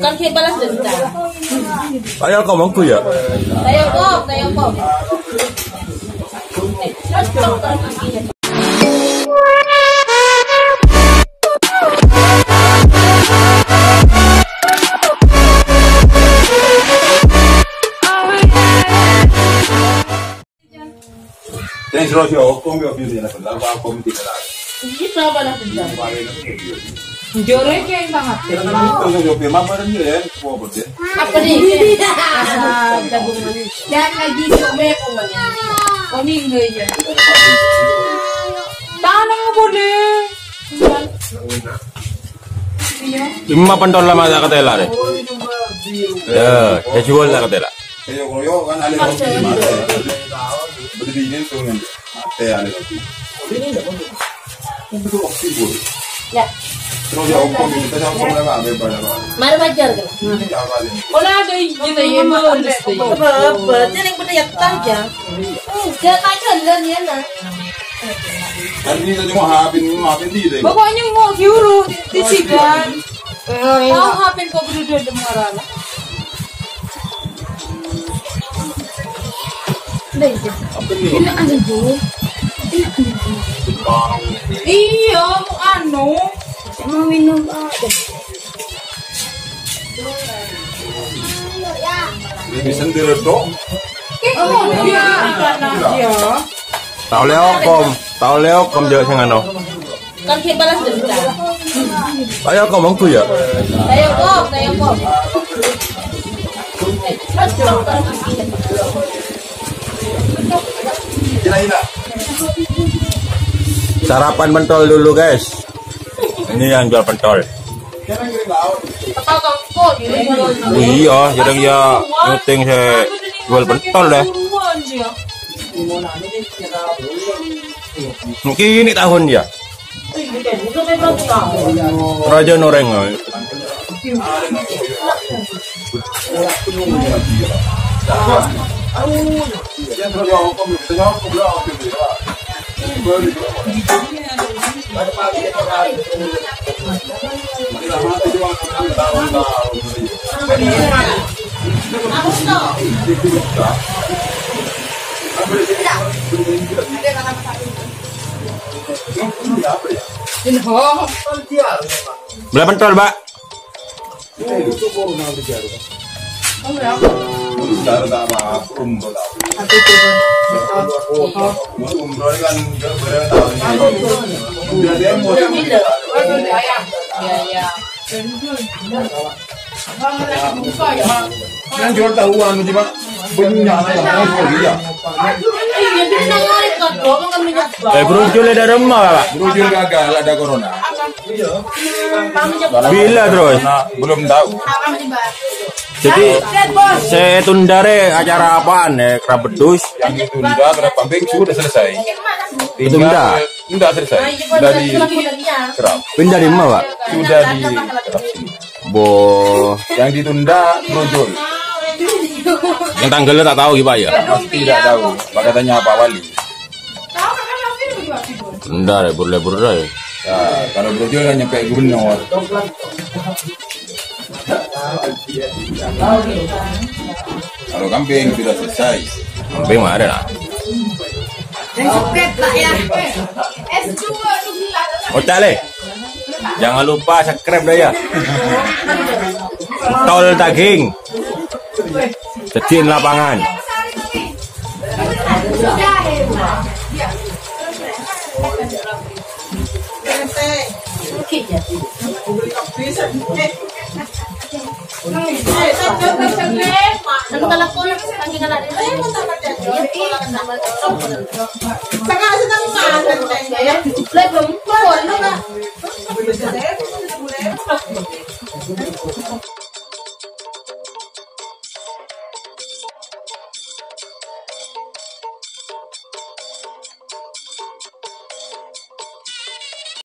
Kan kayak balas dendam. Tayo ngomongku ya. Tayo kok. Dan selalu hukum ya pilih lah, kenapa hukum tidak ada? Ini apa balas dendam? Jorek yang banget. Karena itu saya jawab mama dan dia semua betul. Apa nih? Dan lagi coba pokoknya. Oh minggu aja. Tanah nggak boleh. Lima pentol lama tak kata lah deh. Ya, saya jual tak kata lah. Saya koyo kan ada roti mata. Berdiri tuh kan. Mata ada roti. Ini enggak boleh. Itu oksigen. Ya. Terus ya hukum kita hukum lah bebas lah. Mari bajar kan. Olah ada kita yang mau deh. Apa? Jangan pada yang taja. Dia kaca dan ya nah. Hari ini tadi mau hapin di deh. Pokoknya mau kiuru di sigan. Tahu hapin kau berdua di marana. Ini ada dulu. Iya, mau anu. Mau minum apa? Ini sendiri dong. Iya, iya. Tahu leo kom jauh sing ano. Kan kayak balas dendam. Tayo ngomongku ya. Tayo kok. Sarapan pentol dulu guys. Ini yang jual pentol. Iya, jadi ya nyuting saya jual pentol deh. Mungkin ini tahun ya. Raja Noreng. Beli pentol, Mbak. Yang jual tahuan cuma punya brojol ada remah Pak. Brojol gagal ada corona. Bila terus? Belum tahu. Jadi saya tunda acara apaan ya? Kerabedus yang ditunda keramping sudah selesai. Ditunda? Tidak selesai. Sudah di kerap. Pindah di mana Pak? Sudah di kerap. Yang ditunda brojol. Yang tanggalnya tak tahu gimana ya? Pasti tidak tahu. Pak katanya Pak Wali. Tunda lebur ya. Ya, kalau brojol kan nyampe gubernur. Kalau kambing sudah selesai. Kambing mah ada lah. Oh cale, jangan lupa subscribe dah ya. Tol daging, cecin lapangan. Sekarang